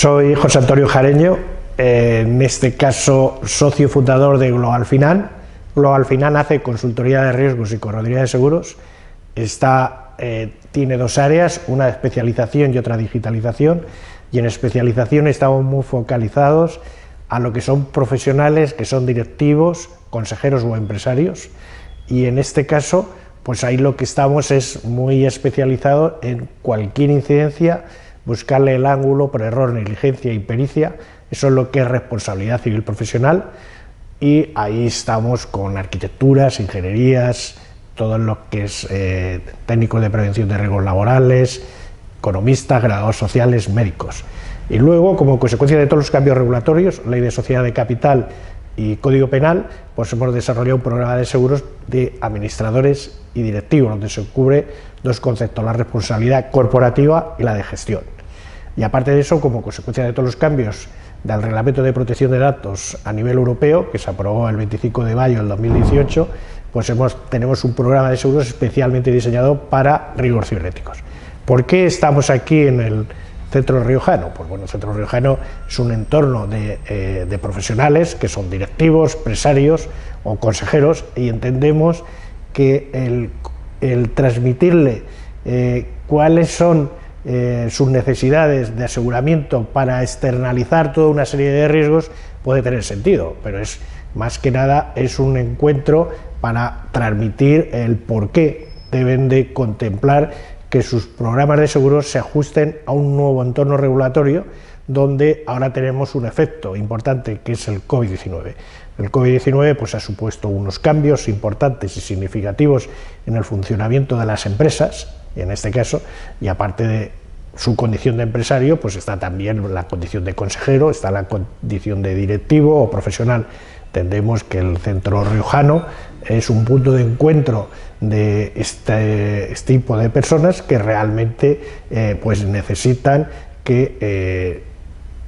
Soy José Antonio Jareño, en este caso socio fundador de Global Finan. Global Finan hace consultoría de riesgos y correduría de seguros. Tiene dos áreas, una de especialización y otra digitalización, y en especialización estamos muy focalizados a lo que son profesionales, que son directivos, consejeros o empresarios, y en este caso pues ahí lo que estamos es muy especializado en cualquier incidencia, buscarle el ángulo por error, negligencia y pericia. Eso es lo que es responsabilidad civil profesional, y ahí estamos con arquitecturas, ingenierías, todo lo que es técnicos de prevención de riesgos laborales, economistas, graduados sociales, médicos. Y luego, como consecuencia de todos los cambios regulatorios, Ley de Sociedad de Capital y Código Penal, pues hemos desarrollado un programa de seguros de administradores y directivos, donde se cubre dos conceptos, la responsabilidad corporativa y la de gestión. Y aparte de eso, como consecuencia de todos los cambios del Reglamento de Protección de Datos a nivel europeo, que se aprobó el 25 de mayo del 2018, pues tenemos un programa de seguros especialmente diseñado para riesgos cibernéticos. ¿Por qué estamos aquí en el Centro Riojano? Pues bueno, el Centro Riojano es un entorno de profesionales que son directivos, empresarios o consejeros, y entendemos que el transmitirle cuáles son sus necesidades de aseguramiento para externalizar toda una serie de riesgos puede tener sentido, pero es más que nada es un encuentro para transmitir el por qué deben de contemplar que sus programas de seguros se ajusten a un nuevo entorno regulatorio, donde ahora tenemos un efecto importante, que es el COVID-19. El COVID-19 pues, ha supuesto unos cambios importantes y significativos en el funcionamiento de las empresas, en este caso, y aparte de su condición de empresario, pues está también la condición de consejero, está la condición de directivo o profesional. Entendemos que el Centro Riojano es un punto de encuentro de este tipo de personas que realmente pues necesitan que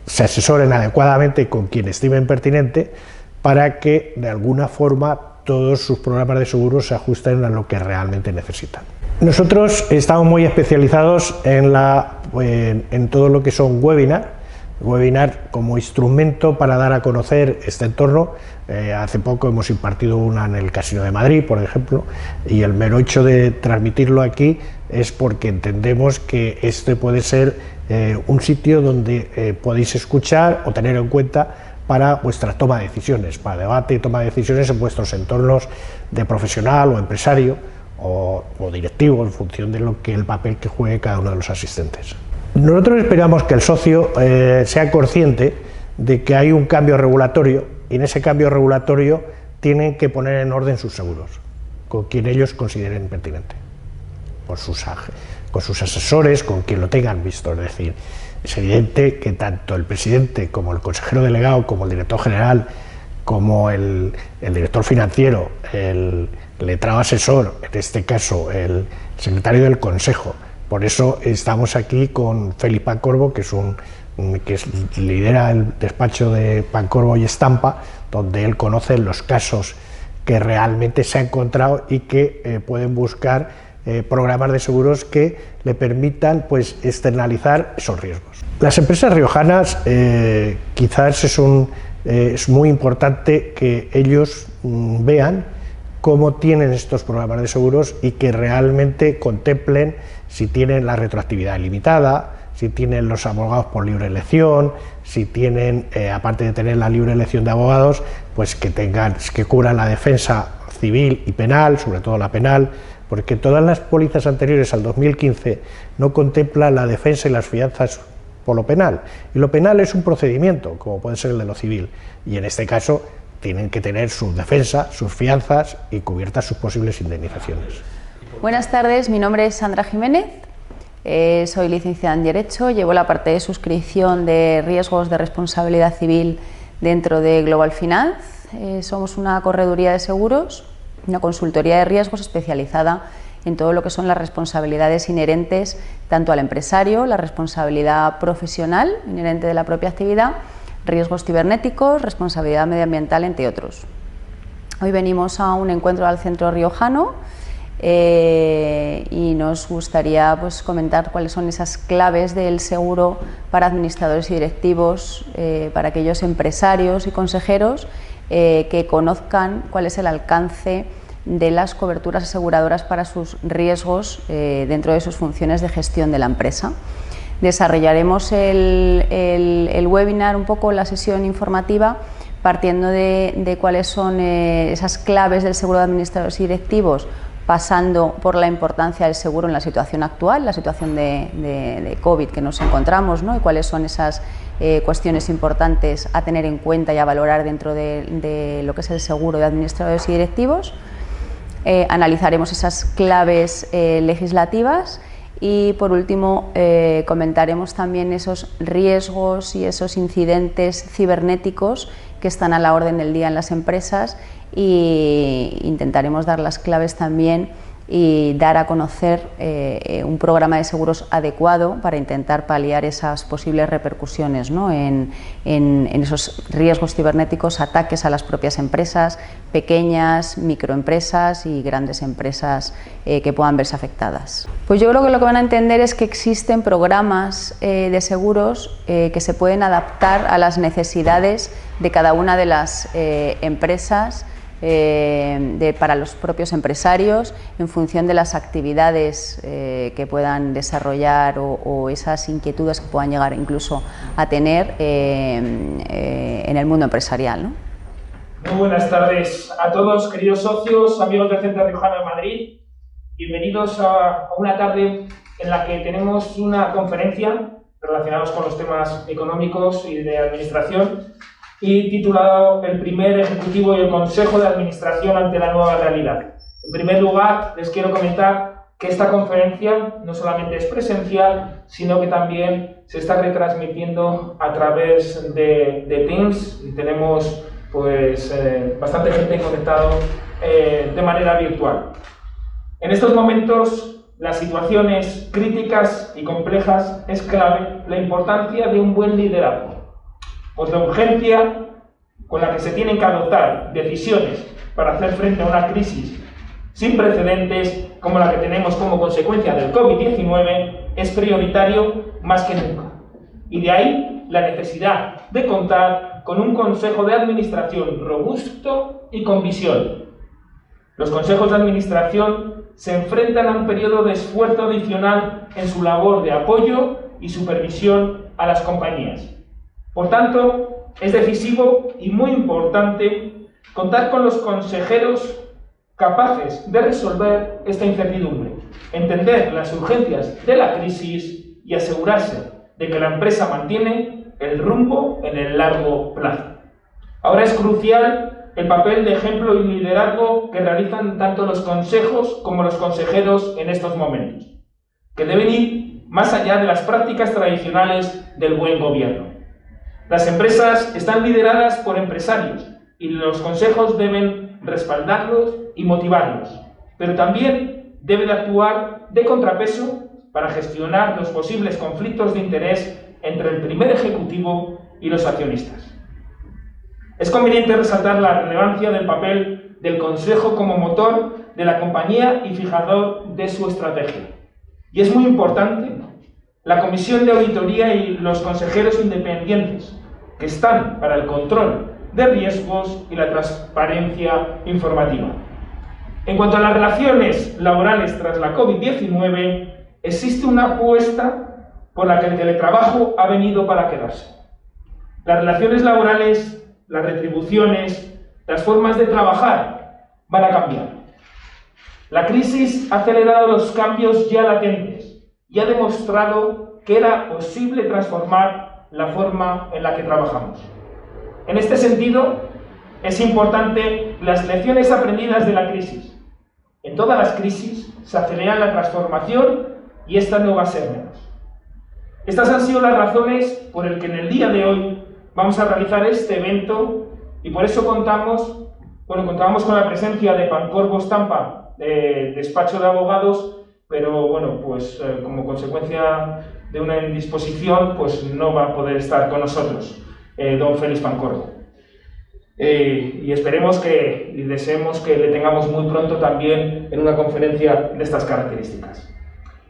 se asesoren adecuadamente con quien estimen pertinente, para que de alguna forma todos sus programas de seguros se ajusten a lo que realmente necesitan. Nosotros estamos muy especializados en todo lo que son webinar como instrumento para dar a conocer este entorno. Hace poco hemos impartido una en el Casino de Madrid, por ejemplo, y el mero hecho de transmitirlo aquí es porque entendemos que este puede ser un sitio donde podéis escuchar o tener en cuenta para vuestra toma de decisiones, para debate y toma de decisiones en vuestros entornos de profesional o empresario o directivo, en función de el papel que juegue cada uno de los asistentes. Nosotros esperamos que el socio sea consciente de que hay un cambio regulatorio, y en ese cambio regulatorio tienen que poner en orden sus seguros, con quien ellos consideren pertinente, con sus asesores, con quien lo tengan visto. Es decir, es evidente que tanto el presidente como el consejero delegado, como el director general, como el director financiero, el letrado asesor, en este caso el secretario del consejo. Por eso estamos aquí con Félix Pancorbo, que lidera el despacho de Pancorbo y Estampa, donde él conoce los casos que realmente se ha encontrado y que pueden buscar programas de seguros que le permitan pues externalizar esos riesgos. Las empresas riojanas quizás es muy importante que ellos vean cómo tienen estos programas de seguros y que realmente contemplen si tienen la retroactividad limitada, si tienen los abogados por libre elección, si tienen, aparte de tener la libre elección de abogados, pues que cubran la defensa civil y penal, sobre todo la penal, porque todas las pólizas anteriores al 2015 no contemplan la defensa y las fianzas por lo penal. Y lo penal es un procedimiento, como puede ser el de lo civil, y en este caso tienen que tener su defensa, sus fianzas y cubiertas sus posibles indemnizaciones. Buenas tardes, mi nombre es Sandra Jiménez, soy licenciada en Derecho, llevo la parte de suscripción de riesgos de responsabilidad civil dentro de Global Finan. Somos una correduría de seguros, una consultoría de riesgos especializada en todo lo que son las responsabilidades inherentes tanto al empresario, la responsabilidad profesional inherente de la propia actividad, riesgos cibernéticos, responsabilidad medioambiental, entre otros. Hoy venimos a un encuentro al Centro Riojano y nos gustaría pues, comentar cuáles son esas claves del seguro para administradores y directivos, para aquellos empresarios y consejeros que conozcan cuál es el alcance de las coberturas aseguradoras para sus riesgos dentro de sus funciones de gestión de la empresa. Desarrollaremos el webinar, un poco la sesión informativa, partiendo de cuáles son esas claves del seguro de administradores y directivos, pasando por la importancia del seguro en la situación actual, la situación de COVID que nos encontramos, ¿no? Y cuáles son esas cuestiones importantes a tener en cuenta y a valorar dentro de lo que es el seguro de administradores y directivos. Analizaremos esas claves legislativas y, por último, comentaremos también esos riesgos y esos incidentes cibernéticos que están a la orden del día en las empresas, e intentaremos dar las claves también y dar a conocer un programa de seguros adecuado para intentar paliar esas posibles repercusiones, ¿no? en esos riesgos cibernéticos, ataques a las propias empresas, pequeñas, microempresas y grandes empresas que puedan verse afectadas. Pues yo creo que lo que van a entender es que existen programas de seguros que se pueden adaptar a las necesidades de cada una de las empresas, para los propios empresarios, en función de las actividades que puedan desarrollar o esas inquietudes que puedan llegar incluso a tener en el mundo empresarial, ¿no? Muy buenas tardes a todos, queridos socios, amigos del Centro Riojano de Madrid. Bienvenidos a una tarde en la que tenemos una conferencia relacionada con los temas económicos y de administración, y titulado El primer ejecutivo y el consejo de administración ante la nueva realidad. En primer lugar, les quiero comentar que esta conferencia no solamente es presencial, sino que también se está retransmitiendo a través de Teams. Tenemos pues bastante gente conectada de manera virtual. En estos momentos, las situaciones críticas y complejas, es clave la importancia de un buen liderazgo. Pues la urgencia con la que se tienen que adoptar decisiones para hacer frente a una crisis sin precedentes como la que tenemos como consecuencia del COVID-19 es prioritario más que nunca. Y de ahí la necesidad de contar con un consejo de administración robusto y con visión. Los consejos de administración se enfrentan a un periodo de esfuerzo adicional en su labor de apoyo y supervisión a las compañías. Por tanto, es decisivo y muy importante contar con los consejeros capaces de resolver esta incertidumbre, entender las urgencias de la crisis y asegurarse de que la empresa mantiene el rumbo en el largo plazo. Ahora es crucial el papel de ejemplo y liderazgo que realizan tanto los consejos como los consejeros en estos momentos, que deben ir más allá de las prácticas tradicionales del buen gobierno. Las empresas están lideradas por empresarios y los consejos deben respaldarlos y motivarlos, pero también deben actuar de contrapeso para gestionar los posibles conflictos de interés entre el primer ejecutivo y los accionistas. Es conveniente resaltar la relevancia del papel del consejo como motor de la compañía y fijador de su estrategia. Y es muy importante la comisión de auditoría y los consejeros independientes, que están para el control de riesgos y la transparencia informativa. En cuanto a las relaciones laborales tras la COVID-19, existe una apuesta por la que el teletrabajo ha venido para quedarse. Las relaciones laborales, las retribuciones, las formas de trabajar van a cambiar. La crisis ha acelerado los cambios ya latentes y ha demostrado que era posible transformar la forma en la que trabajamos. En este sentido, es importante las lecciones aprendidas de la crisis. En todas las crisis se acelera la transformación y esta no va a ser menos. Estas han sido las razones por las que en el día de hoy vamos a realizar este evento, y por eso contábamos con la presencia de Pancorbo Estampa, despacho de abogados, pero bueno, pues como consecuencia de una indisposición, pues no va a poder estar con nosotros don Félix Pancorbo. y esperemos y deseemos que le tengamos muy pronto también en una conferencia de estas características.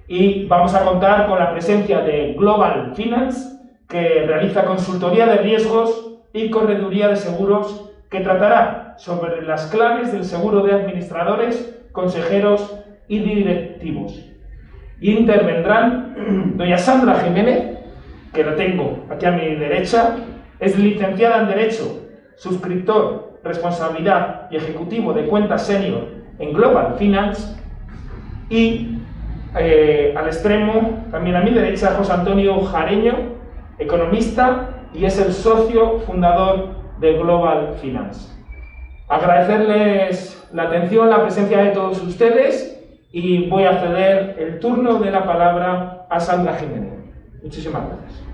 Y vamos a contar con la presencia de Global Finance, que realiza consultoría de riesgos y correduría de seguros, que tratará sobre las claves del seguro de administradores, consejeros y directivos. Intervendrán doña Sandra Jiménez, que la tengo aquí a mi derecha, es licenciada en Derecho, suscriptor, responsabilidad y ejecutivo de cuentas senior en Global Finance, y al extremo, también a mi derecha, José Antonio Jareño, economista, y es el socio fundador de Global Finance. Agradecerles la atención, la presencia de todos ustedes, y voy a ceder el turno de la palabra a Sandra Jiménez. Muchísimas gracias.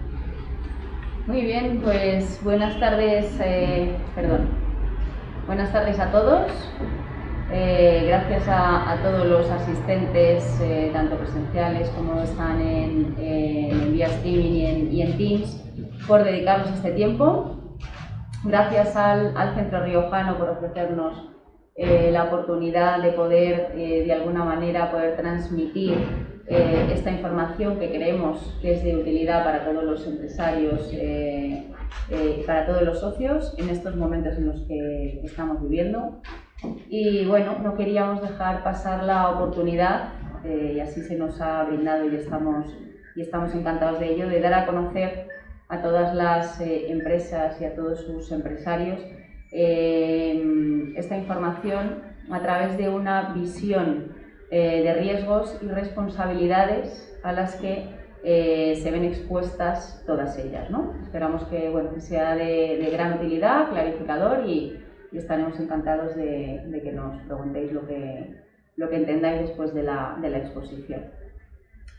Muy bien, pues buenas tardes, buenas tardes a todos. Gracias a todos los asistentes, tanto presenciales como están en vía streaming y en Teams, por dedicarnos este tiempo. Gracias al Centro Riojano por ofrecernos la oportunidad de poder, de alguna manera, poder transmitir esta información que creemos que es de utilidad para todos los empresarios, para todos los socios en estos momentos en los que estamos viviendo. Y bueno, no queríamos dejar pasar la oportunidad, y así se nos ha brindado y estamos encantados de ello, de dar a conocer a todas las empresas y a todos sus empresarios esta información a través de una visión de riesgos y responsabilidades a las que se ven expuestas todas ellas, ¿no? Esperamos que, bueno, que sea de gran utilidad, clarificador, y estaremos encantados de que nos preguntéis lo que entendáis después de la exposición.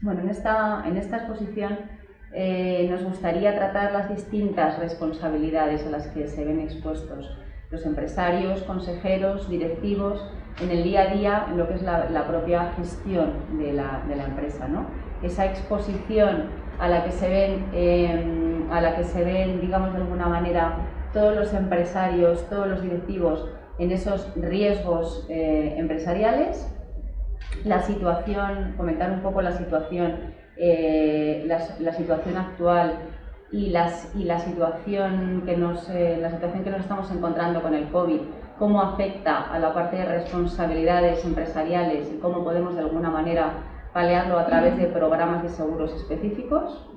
Bueno, en esta exposición nos gustaría tratar las distintas responsabilidades a las que se ven expuestos los empresarios, consejeros, directivos en el día a día, en lo que es la propia gestión de la empresa, ¿no? Esa exposición a la que se ven, digamos, de alguna manera, todos los empresarios, todos los directivos en esos riesgos empresariales. La situación, comentar un poco la situación actual y la situación que nos estamos encontrando con el COVID, cómo afecta a la parte de responsabilidades empresariales y cómo podemos de alguna manera paliarlo a través de programas de seguros específicos.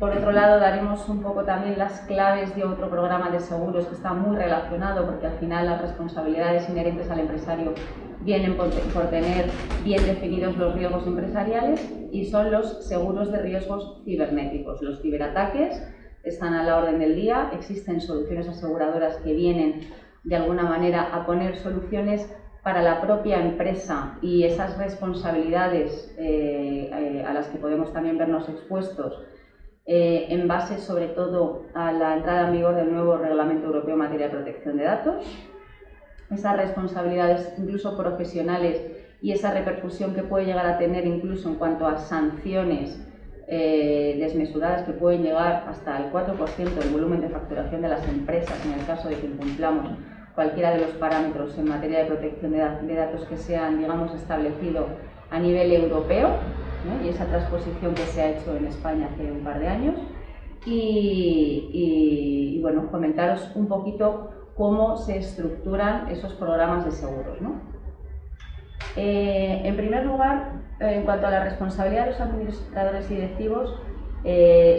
Por otro lado, daremos un poco también las claves de otro programa de seguros que está muy relacionado, porque al final las responsabilidades inherentes al empresario vienen por tener bien definidos los riesgos empresariales, y son los seguros de riesgos cibernéticos. Los ciberataques están a la orden del día, existen soluciones aseguradoras que vienen de alguna manera a poner soluciones para la propia empresa y esas responsabilidades a las que podemos también vernos expuestos en base sobre todo a la entrada en vigor del nuevo Reglamento Europeo en materia de protección de datos. Esas responsabilidades incluso profesionales y esa repercusión que puede llegar a tener incluso en cuanto a sanciones desmesuradas que pueden llegar hasta el 4% del volumen de facturación de las empresas en el caso de que incumplamos cualquiera de los parámetros en materia de protección de datos que se han, digamos, establecido a nivel europeo, ¿no? Y esa transposición que se ha hecho en España hace un par de años. Y bueno, comentaros un poquito cómo se estructuran esos programas de seguros, ¿no? En primer lugar, en cuanto a la responsabilidad de los administradores y directivos,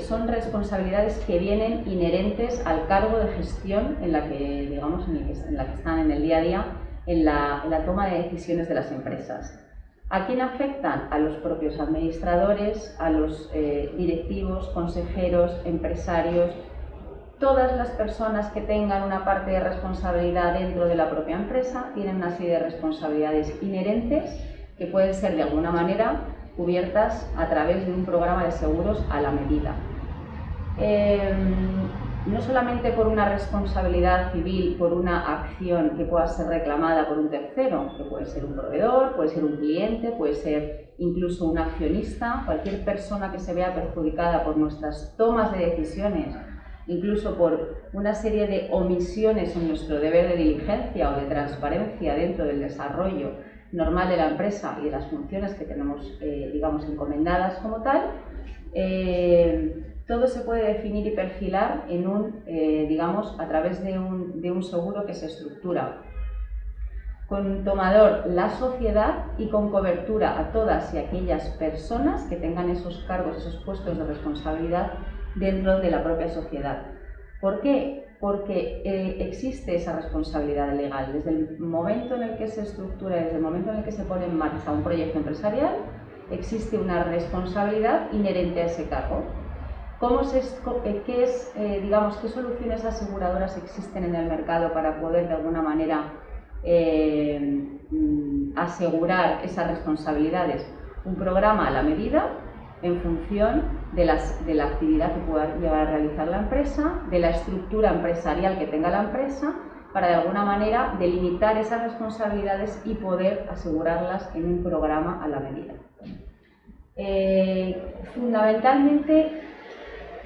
son responsabilidades que vienen inherentes al cargo de gestión en la que, digamos, en la que están en el día a día, en la toma de decisiones de las empresas. ¿A quién afectan? A los propios administradores, a los directivos, consejeros, empresarios. Todas las personas que tengan una parte de responsabilidad dentro de la propia empresa tienen una serie de responsabilidades inherentes que pueden ser de alguna manera cubiertas a través de un programa de seguros a la medida. No solamente por una responsabilidad civil, por una acción que pueda ser reclamada por un tercero, que puede ser un proveedor, puede ser un cliente, puede ser incluso un accionista, cualquier persona que se vea perjudicada por nuestras tomas de decisiones incluso por una serie de omisiones en nuestro deber de diligencia o de transparencia dentro del desarrollo normal de la empresa y de las funciones que tenemos, digamos, encomendadas como tal, todo se puede definir y perfilar en digamos, a través de un seguro que se estructura con tomador la sociedad y con cobertura a todas y aquellas personas que tengan esos cargos, esos puestos de responsabilidad dentro de la propia sociedad. ¿Por qué? Porque existe esa responsabilidad legal. Desde el momento en el que se estructura, desde el momento en el que se pone en marcha un proyecto empresarial, existe una responsabilidad inherente a ese cargo. Digamos, ¿qué soluciones aseguradoras existen en el mercado para poder de alguna manera asegurar esas responsabilidades? Un programa a la medida en función de la actividad que pueda llegar a realizar la empresa, de la estructura empresarial que tenga la empresa, para de alguna manera delimitar esas responsabilidades y poder asegurarlas en un programa a la medida. Fundamentalmente,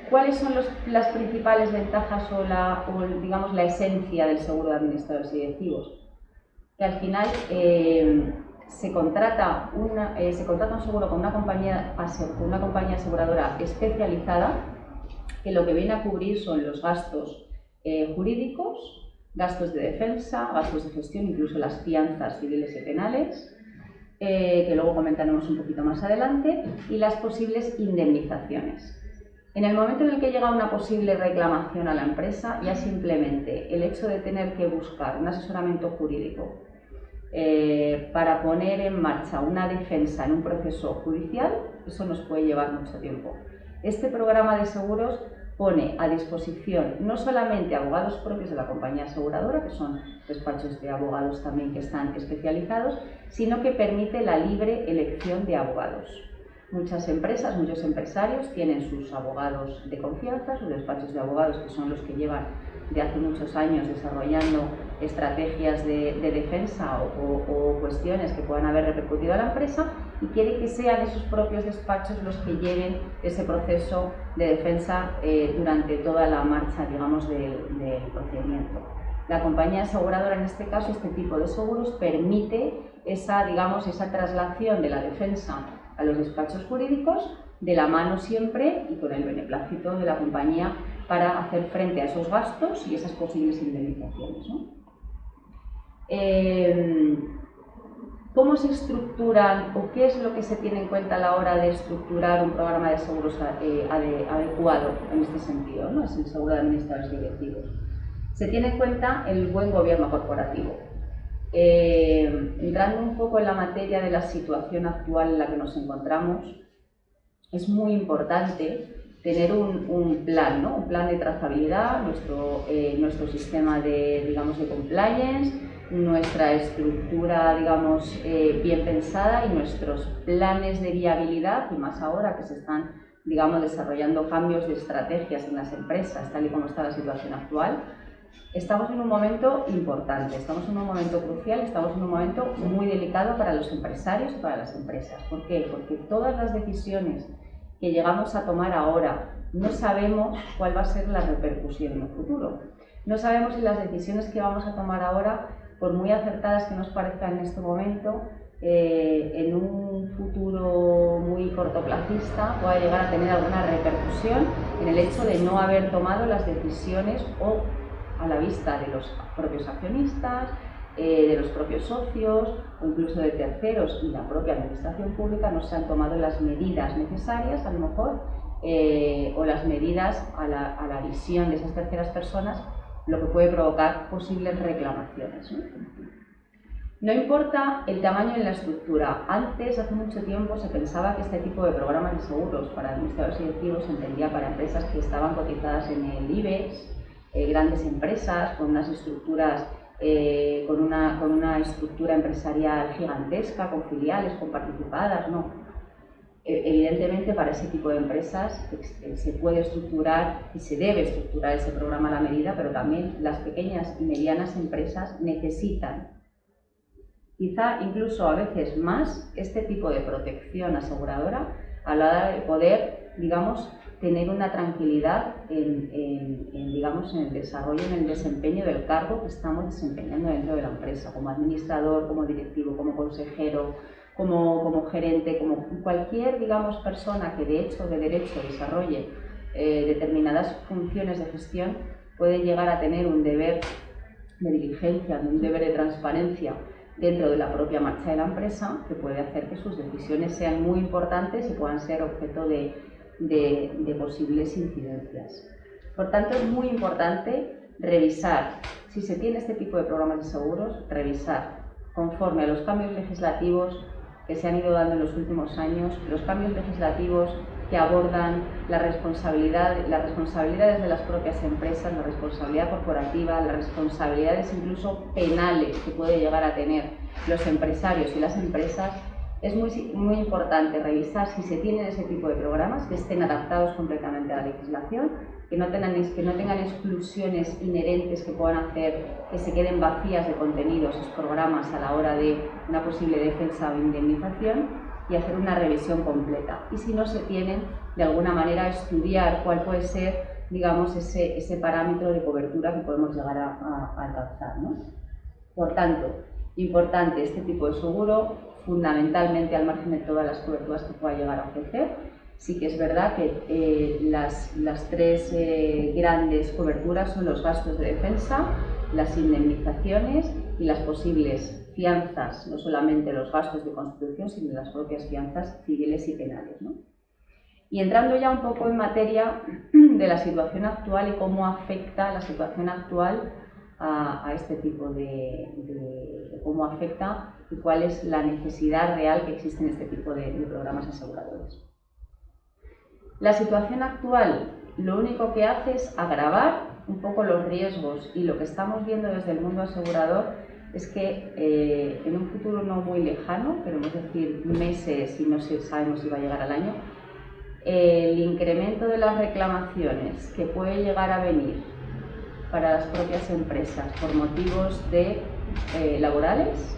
¿cuáles son las principales ventajas o digamos, la esencia del seguro de administradores y directivos? Que al final se contrata un seguro con una compañía aseguradora especializada, que lo que viene a cubrir son los gastos jurídicos, gastos de defensa, gastos de gestión, incluso las fianzas civiles y penales, que luego comentaremos un poquito más adelante, y las posibles indemnizaciones. En el momento en el que llega una posible reclamación a la empresa, ya simplemente el hecho de tener que buscar un asesoramiento jurídico para poner en marcha una defensa en un proceso judicial, eso nos puede llevar mucho tiempo. Este programa de seguros pone a disposición no solamente abogados propios de la compañía aseguradora, que son despachos de abogados también que están especializados, sino que permite la libre elección de abogados. Muchas empresas, muchos empresarios tienen sus abogados de confianza, sus despachos de abogados, que son los que llevan de hace muchos años desarrollando estrategias de defensa o cuestiones que puedan haber repercutido a la empresa, y quiere que sean esos propios despachos los que lleven ese proceso de defensa durante toda la marcha, digamos, del procedimiento. La compañía aseguradora, en este caso, este tipo de seguros permite esa traslación de la defensa a los despachos jurídicos, de la mano siempre y con el beneplácito de la compañía para hacer frente a esos gastos y esas posibles indemnizaciones, ¿no? ¿Cómo se estructuran o qué es lo que se tiene en cuenta a la hora de estructurar un programa de seguros adecuado en este sentido, ¿no? Es el seguro de administradores y directivos. Se tiene en cuenta el buen gobierno corporativo. Entrando un poco en la materia de la situación actual en la que nos encontramos, es muy importante tener un plan, ¿no? Un plan de trazabilidad, nuestro sistema de compliance, nuestra estructura, bien pensada, y nuestros planes de viabilidad, y más ahora que se están, desarrollando cambios de estrategias en las empresas, tal y como está la situación actual. Estamos en un momento importante, estamos en un momento crucial, estamos en un momento muy delicado para los empresarios y para las empresas. ¿Por qué? Porque todas las decisiones que llegamos a tomar ahora no sabemos cuál va a ser la repercusión en el futuro. No sabemos si las decisiones que vamos a tomar ahora, por muy acertadas que nos parezcan en este momento, en un futuro muy cortoplacista pueda llegar a tener alguna repercusión en el hecho de no haber tomado las decisiones o a la vista de los propios accionistas, de los propios socios o incluso de terceros y la propia administración pública no se han tomado las medidas necesarias, a lo mejor, o las medidas a la visión de esas terceras personas, lo que puede provocar posibles reclamaciones, ¿no? No importa el tamaño y la estructura. Antes, hace mucho tiempo, se pensaba que este tipo de programas de seguros para administradores y directivos se entendía para empresas que estaban cotizadas en el IBEX, grandes empresas con unas estructuras, con una estructura empresarial gigantesca, con filiales, con participadas. No. Evidentemente, para ese tipo de empresas se puede estructurar y se debe estructurar ese programa a la medida, pero también las pequeñas y medianas empresas necesitan, quizá incluso a veces más, este tipo de protección aseguradora a la hora de poder, tener una tranquilidad digamos, en el desarrollo, en el desempeño del cargo que estamos desempeñando dentro de la empresa, como administrador, como directivo, como consejero, como gerente, como cualquier, digamos, persona que de derecho desarrolle determinadas funciones de gestión, puede llegar a tener un deber de diligencia, un deber de transparencia dentro de la propia marcha de la empresa, que puede hacer que sus decisiones sean muy importantes y puedan ser objeto de posibles incidencias. Por tanto, es muy importante revisar, si se tiene este tipo de programas de seguros, revisar conforme a los cambios legislativos que se han ido dando en los últimos años, los cambios legislativos que abordan las responsabilidades de las propias empresas, la responsabilidad corporativa, las responsabilidades incluso penales que puede llegar a tener los empresarios y las empresas. Es muy importante revisar si se tienen ese tipo de programas que estén adaptados completamente a la legislación, que no tengan exclusiones inherentes que puedan hacer que se queden vacías de contenido esos programas a la hora de una posible defensa o indemnización, y hacer una revisión completa. Y si no se tienen, de alguna manera estudiar cuál puede ser, digamos, ese parámetro de cobertura que podemos llegar a alcanzar, ¿no? Por tanto, importante este tipo de seguro, fundamentalmente al margen de todas las coberturas que pueda llegar a ofrecer. Sí que es verdad que las tres grandes coberturas son los gastos de defensa, las indemnizaciones y las posibles fianzas, no solamente los gastos de constitución, sino las propias fianzas civiles y penales, ¿no? Y entrando ya un poco en materia de la situación actual y cómo afecta la situación actual a este tipo de cómo afecta y cuál es la necesidad real que existe en este tipo de programas aseguradores. La situación actual lo único que hace es agravar un poco los riesgos, y lo que estamos viendo desde el mundo asegurador es que en un futuro no muy lejano, queremos decir meses y no sabemos si va a llegar al año, el incremento de las reclamaciones que puede llegar a venir para las propias empresas por motivos laborales,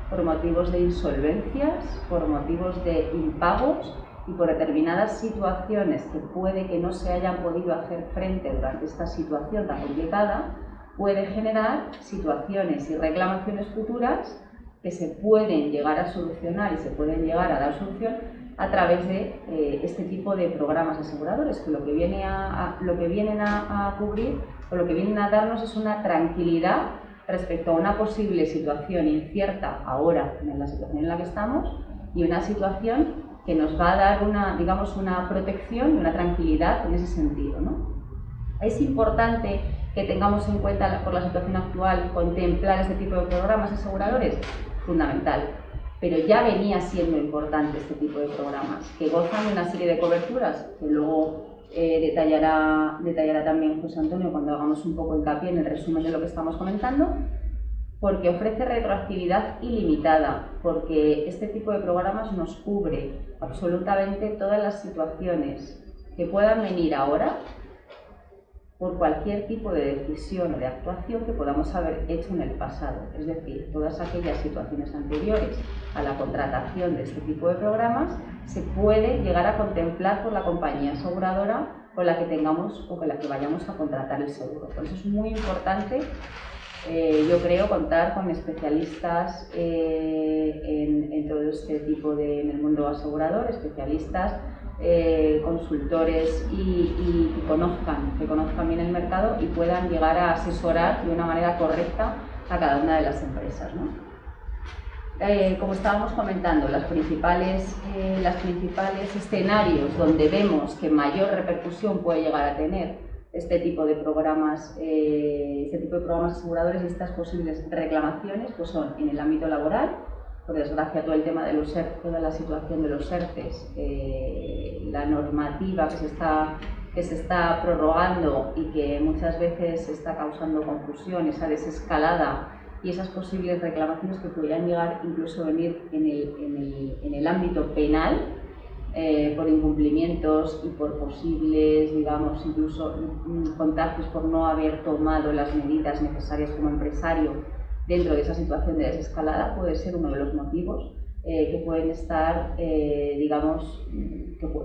por motivos de insolvencias, por motivos de impagos y por determinadas situaciones que puede que no se hayan podido hacer frente durante esta situación tan complicada, puede generar situaciones y reclamaciones futuras que se pueden llegar a solucionar y se pueden llegar a dar solución a través de este tipo de programas aseguradores, que lo que vienen a cubrir o lo que vienen a darnos es una tranquilidad respecto a una posible situación incierta ahora en la situación en la que estamos, y una situación que nos va a dar una protección y una tranquilidad en ese sentido, ¿no? Es importante que tengamos en cuenta, por la situación actual, contemplar este tipo de programas aseguradores, fundamental, pero ya venía siendo importante este tipo de programas, que gozan de una serie de coberturas, que luego detallará también José Antonio cuando hagamos un poco hincapié en el resumen de lo que estamos comentando, porque ofrece retroactividad ilimitada, porque este tipo de programas nos cubre absolutamente todas las situaciones que puedan venir ahora por cualquier tipo de decisión o de actuación que podamos haber hecho en el pasado. Es decir, todas aquellas situaciones anteriores a la contratación de este tipo de programas se puede llegar a contemplar por la compañía aseguradora con la que tengamos o con la que vayamos a contratar el seguro. Por eso es muy importante, yo creo, contar con especialistas en todo este tipo en el mundo asegurador, especialistas, consultores que conozcan bien el mercado y puedan llegar a asesorar de una manera correcta a cada una de las empresas, ¿no? Como estábamos comentando, los principales escenarios donde vemos que mayor repercusión puede llegar a tener este tipo de programas aseguradores y estas posibles reclamaciones, pues son en el ámbito laboral. Por desgracia, todo el tema de los ERTE, toda la situación de los ERTEs, la normativa que se está prorrogando y que muchas veces está causando confusión, esa desescalada y esas posibles reclamaciones que podrían llegar incluso a venir en el ámbito penal, por incumplimientos y por posibles, digamos, incluso contagios por no haber tomado las medidas necesarias como empresario dentro de esa situación de desescalada, puede ser uno de los motivos que pueden estar, digamos,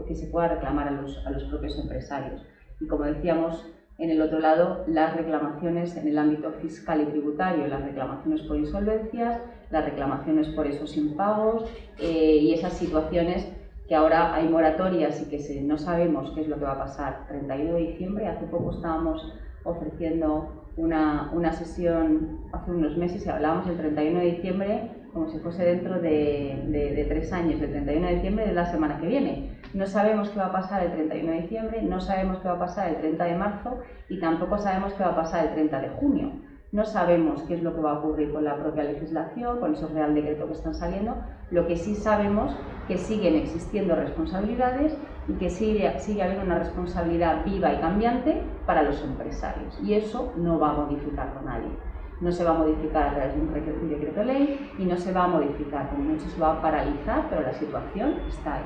que se pueda reclamar a los propios empresarios. Y como decíamos, en el otro lado, las reclamaciones en el ámbito fiscal y tributario, las reclamaciones por insolvencias, las reclamaciones por esos impagos y esas situaciones que ahora hay moratorias y que no sabemos qué es lo que va a pasar. 31 de diciembre, hace poco estábamos ofreciendo una sesión hace unos meses y hablábamos del 31 de diciembre como si fuese dentro de 3 años. El 31 de diciembre de la semana que viene. No sabemos qué va a pasar el 31 de diciembre, no sabemos qué va a pasar el 30 de marzo y tampoco sabemos qué va a pasar el 30 de junio. No sabemos qué es lo que va a ocurrir con la propia legislación, con esos real decretos que están saliendo. Lo que sí sabemos que siguen existiendo responsabilidades y que sigue habiendo una responsabilidad viva y cambiante para los empresarios. Y eso no va a modificarlo nadie. No se va a modificar a través de un decreto ley y no se va a modificar, como mucho se va a paralizar, pero la situación está ahí.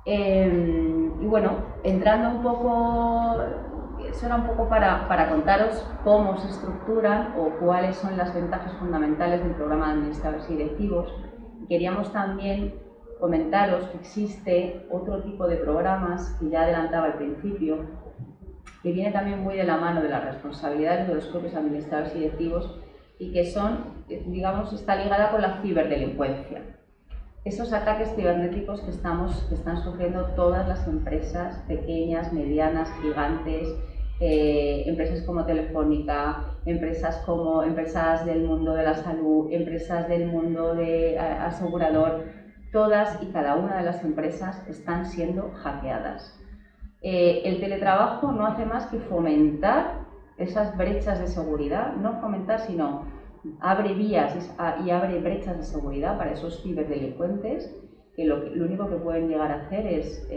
Y bueno, entrando un poco, eso era un poco para contaros cómo se estructuran o cuáles son las ventajas fundamentales del programa de administradores y directivos. Queríamos también comentaros que existe otro tipo de programas que ya adelantaba al principio, que viene también muy de la mano de las responsabilidades de los propios administradores y directivos y que son, digamos, está ligada con la ciberdelincuencia. Esos ataques cibernéticos que están sufriendo todas las empresas, pequeñas, medianas, gigantes, empresas como Telefónica, empresas del mundo de la salud, empresas del mundo de asegurador, todas y cada una de las empresas están siendo hackeadas. El teletrabajo no hace más que fomentar esas brechas de seguridad, no fomentar, sino abre vías y abre brechas de seguridad para esos ciberdelincuentes que lo único que pueden llegar a hacer es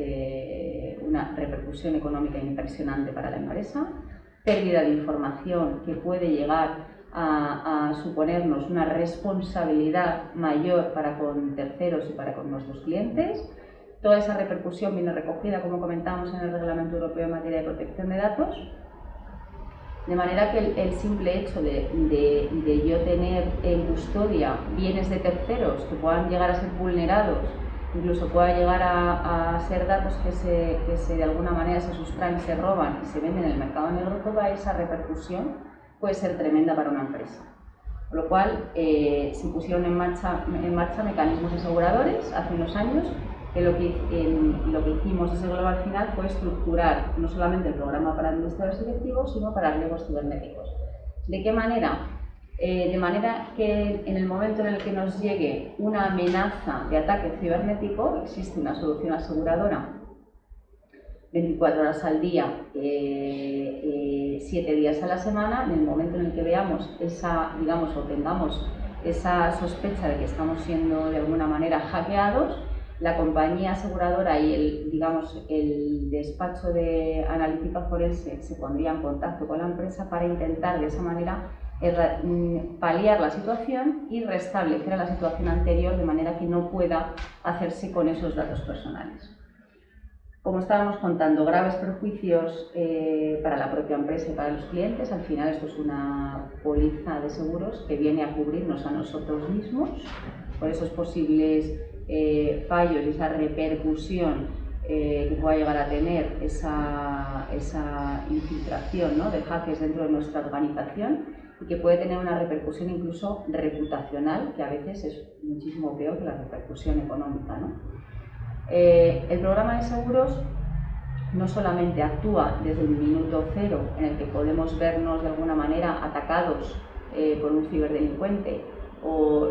una repercusión económica impresionante para la empresa, pérdida de información que puede llegar a suponernos una responsabilidad mayor para con terceros y para con nuestros clientes. Toda esa repercusión viene recogida, como comentamos, en el Reglamento Europeo en materia de protección de datos. De manera que el simple hecho de yo tener en custodia bienes de terceros que puedan llegar a ser vulnerados, incluso pueda llegar a ser datos que de alguna manera se sustraen, se roban y se venden en el mercado negro, toda esa repercusión puede ser tremenda para una empresa. Con lo cual, se pusieron en marcha mecanismos aseguradores hace unos años. Lo que hicimos desde Global Final fue estructurar no solamente el programa para administradores directivos, sino para riesgos cibernéticos. ¿De qué manera? De manera que en el momento en el que nos llegue una amenaza de ataque cibernético, existe una solución aseguradora 24 horas al día, 7 días a la semana. En el momento en el que veamos o tengamos esa sospecha de que estamos siendo de alguna manera hackeados, la compañía aseguradora y el despacho de analítica forense se pondría en contacto con la empresa para intentar de esa manera paliar la situación y restablecer a la situación anterior de manera que no pueda hacerse con esos datos personales. Como estábamos contando, graves perjuicios para la propia empresa y para los clientes. Al final esto es una póliza de seguros que viene a cubrirnos a nosotros mismos por esos posibles fallos y esa repercusión que pueda llegar a tener esa infiltración, ¿no?, de hackers dentro de nuestra organización y que puede tener una repercusión incluso reputacional, que a veces es muchísimo peor que la repercusión económica, ¿no? El programa de seguros no solamente actúa desde el minuto cero en el que podemos vernos de alguna manera atacados por un ciberdelincuente, o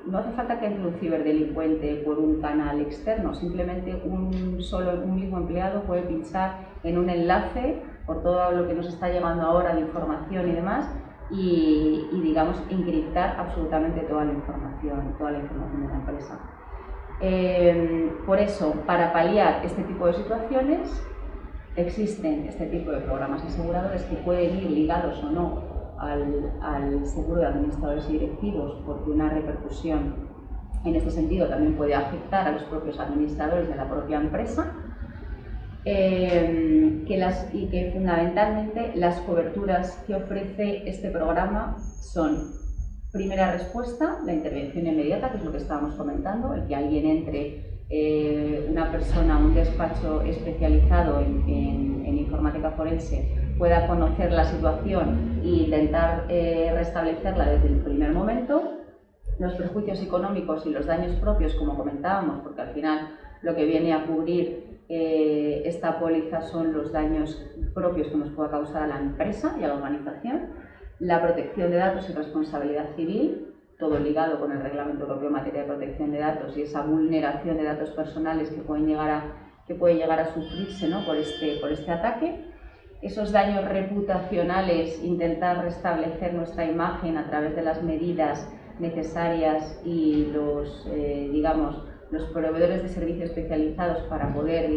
no hace falta que entre un ciberdelincuente por un canal externo, simplemente un mismo empleado puede pinchar en un enlace por todo lo que nos está llegando ahora de información y demás y digamos, encriptar absolutamente toda la información de la empresa. Por eso, para paliar este tipo de situaciones, existen este tipo de programas aseguradores que pueden ir ligados o no al seguro de administradores y directivos, porque una repercusión en este sentido también puede afectar a los propios administradores de la propia empresa, y que fundamentalmente las coberturas que ofrece este programa son Primera respuesta, la intervención inmediata, que es lo que estábamos comentando, el que alguien entre, una persona a un despacho especializado en informática forense pueda conocer la situación e intentar restablecerla desde el primer momento. Los perjuicios económicos y los daños propios, como comentábamos, porque al final lo que viene a cubrir esta póliza son los daños propios que nos pueda causar a la empresa y a la organización. La protección de datos y responsabilidad civil, todo ligado con el Reglamento Europeo en materia de protección de datos y esa vulneración de datos personales que puede llegar a sufrirse, ¿no?, por este ataque. Esos daños reputacionales, intentar restablecer nuestra imagen a través de las medidas necesarias y los proveedores de servicios especializados para poder,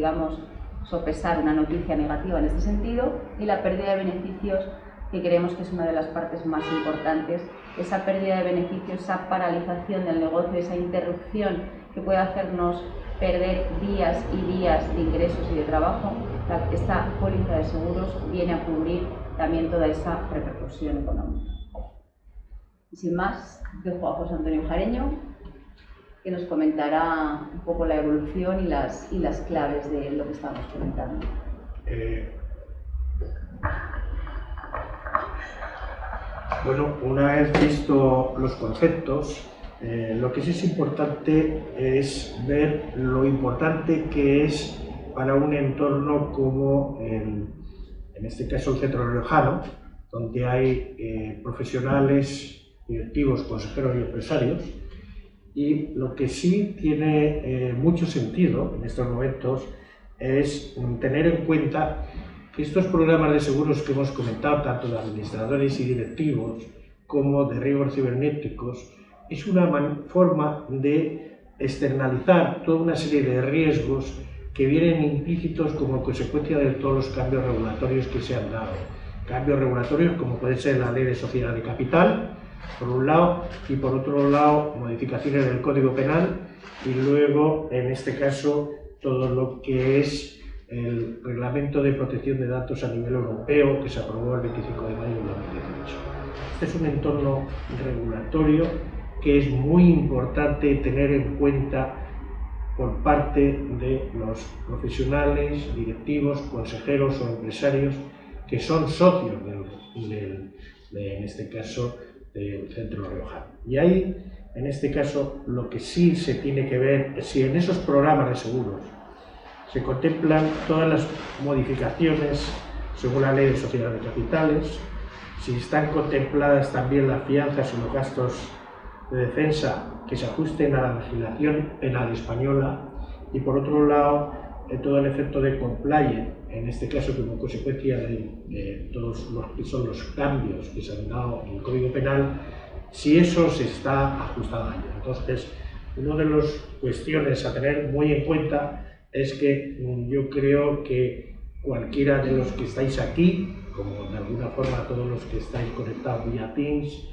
sopesar una noticia negativa en este sentido, y la pérdida de beneficios, que creemos que es una de las partes más importantes, esa pérdida de beneficios, esa paralización del negocio, esa interrupción que puede hacernos perder días y días de ingresos y de trabajo. Esta póliza de seguros viene a cubrir también toda esa repercusión económica. Y sin más, dejo a José Antonio Jareño, que nos comentará un poco la evolución y las claves de lo que estamos comentando. Bueno, una vez visto los conceptos, lo que sí es importante es ver lo importante que es para un entorno como, en este caso, el Centro Riojano, donde hay profesionales, directivos, consejeros y empresarios. Y lo que sí tiene mucho sentido en estos momentos es tener en cuenta que estos programas de seguros que hemos comentado, tanto de administradores y directivos como de riesgos cibernéticos, es una forma de externalizar toda una serie de riesgos que vienen implícitos como consecuencia de todos los cambios regulatorios que se han dado. Cambios regulatorios como puede ser la Ley de Sociedad de Capital, por un lado, y por otro lado, modificaciones del Código Penal, y luego, en este caso, todo lo que es el Reglamento de Protección de Datos a nivel europeo, que se aprobó el 25 de mayo de 2018. Este es un entorno regulatorio que es muy importante tener en cuenta por parte de los profesionales, directivos, consejeros o empresarios que son socios en este caso, del Centro Riojano. Y ahí, en este caso, lo que sí se tiene que ver es si en esos programas de seguros se contemplan todas las modificaciones según la Ley de Sociedad de Capitales, si están contempladas también las fianzas y los gastos de defensa que se ajusten a la legislación penal española, y por otro lado todo el efecto de compliance, en este caso como consecuencia de todos los que son los cambios que se han dado en el Código Penal, si eso se está ajustado a ello. Entonces, una de las cuestiones a tener muy en cuenta es que yo creo que cualquiera de los que estáis aquí, como de alguna forma todos los que estáis conectados vía Teams,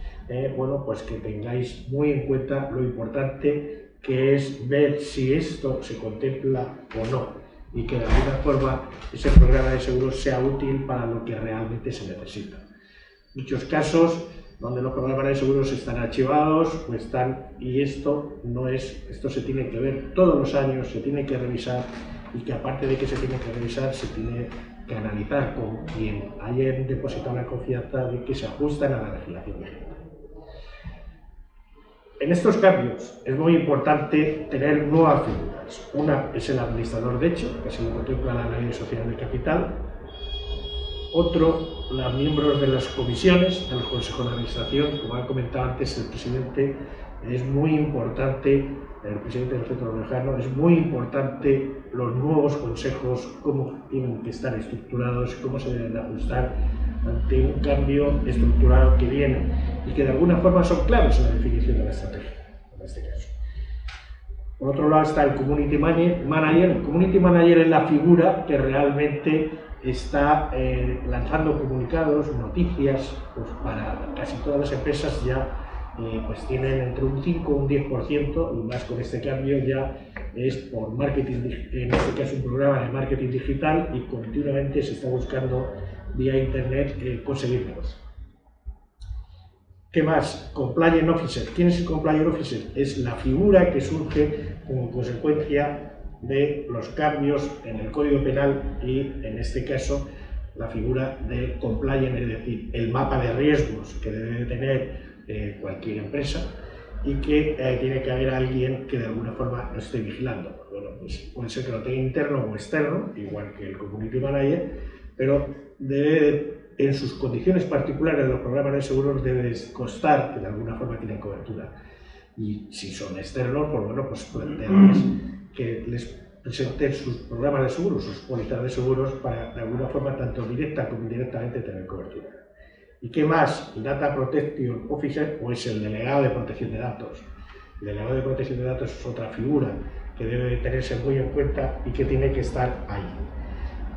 bueno, pues que tengáis muy en cuenta lo importante que es ver si esto se contempla o no, y que de alguna forma ese programa de seguros sea útil para lo que realmente se necesita. En muchos casos donde los programas de seguros están archivados pues están, y esto se tiene que ver todos los años, se tiene que revisar, y que aparte de que se tiene que revisar, se tiene que analizar con quien haya depositado la confianza de que se ajustan a la legislación vigente. En estos cambios es muy importante tener nuevas figuras. Una es el administrador de hecho, que se lo contempla la Ley de Sociedad de Capital. Otro, los miembros de las comisiones, del Consejo de Administración, como ha comentado antes el presidente, es muy importante, el presidente del Centro Riojano, es muy importante los nuevos consejos, cómo tienen que estar estructurados, cómo se deben ajustar ante un cambio estructurado que viene y que de alguna forma son claves en la definición de la estrategia, en este caso. Por otro lado está el Community Manager. El Community Manager es la figura que realmente está lanzando comunicados, noticias, pues para casi todas las empresas ya pues tienen entre un 5 o un 10%, y más con este cambio ya es por marketing, en este caso un programa de marketing digital, y continuamente se está buscando vía internet conseguir negocio. ¿Qué más? Compliance Officer. ¿Quién es el Compliance Officer? Es la figura que surge como consecuencia de los cambios en el Código Penal y, en este caso, la figura de compliance, es decir, el mapa de riesgos que debe tener cualquier empresa y que tiene que haber alguien que de alguna forma lo esté vigilando. Bueno, pues puede ser que lo tenga interno o externo, igual que el Community Manager, pero debe, en sus condiciones particulares de los programas de seguros, debe constar que de alguna forma tienen cobertura. Y si son externos, pues bueno, pues plantearles que les presenten sus programas de seguros, sus pólizas de seguros, para de alguna forma, tanto directa como indirectamente, tener cobertura. ¿Y qué más? El Data Protection Officer, o es el delegado de protección de datos. El delegado de protección de datos es otra figura que debe tenerse muy en cuenta y que tiene que estar ahí.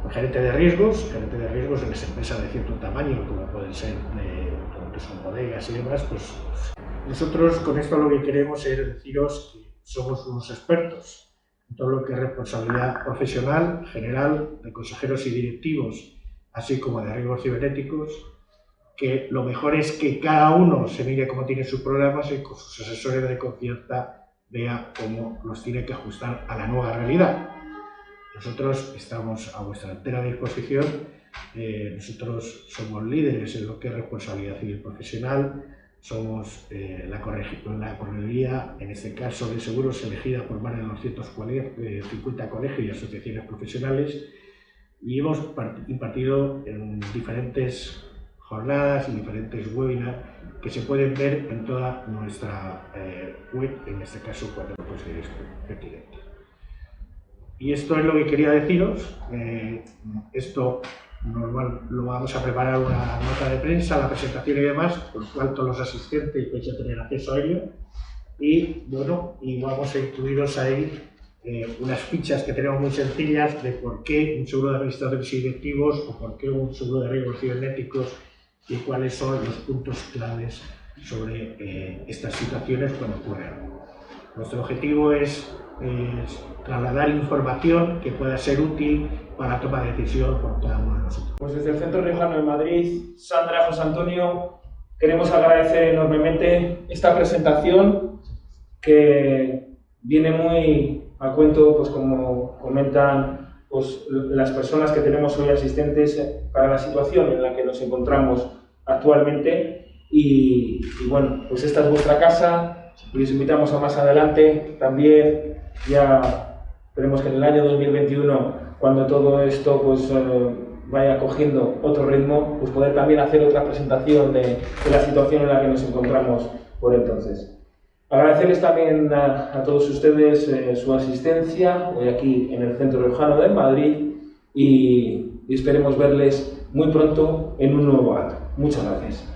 El gerente de riesgos en las empresas de cierto tamaño, como pueden ser que son bodegas y demás, pues nosotros con esto lo que queremos es deciros que somos unos expertos en todo lo que es responsabilidad profesional, general, de consejeros y directivos, así como de riesgos cibernéticos, que lo mejor es que cada uno se mire cómo tiene sus programas y con sus asesores de confianza vea cómo los tiene que ajustar a la nueva realidad. Nosotros estamos a vuestra entera disposición. Nosotros somos líderes en lo que es responsabilidad civil profesional, somos la correduría, en este caso de seguros, elegida por más de 250 colegios y asociaciones profesionales, y hemos impartido en diferentes jornadas y diferentes webinars que se pueden ver en toda nuestra web, en este caso cuando lo consideréis pertinente. Y esto es lo que quería deciros. Esto lo vamos a preparar una nota de prensa, la presentación y demás, por lo cual todos los asistentes vais a tener acceso a ello. Y bueno, y vamos a incluiros ahí unas fichas que tenemos muy sencillas de por qué un seguro de administradores y directivos o por qué un seguro de riesgos cibernéticos y cuáles son los puntos claves sobre estas situaciones cuando ocurren. Nuestro objetivo es trasladar información que pueda ser útil para la toma de decisión por cada uno de nosotros. Pues desde el Centro Riojano de Madrid, Sandra, José Antonio, queremos agradecer enormemente esta presentación que viene muy a cuento, pues como comentan pues, las personas que tenemos hoy asistentes para la situación en la que nos encontramos actualmente y bueno, pues esta es vuestra casa. Les invitamos a más adelante también, ya esperemos que en el año 2021, cuando todo esto pues, vaya cogiendo otro ritmo, pues poder también hacer otra presentación de la situación en la que nos encontramos por entonces. Agradecerles también a todos ustedes su asistencia hoy aquí en el Centro Riojano de Madrid y esperemos verles muy pronto en un nuevo acto. Muchas gracias.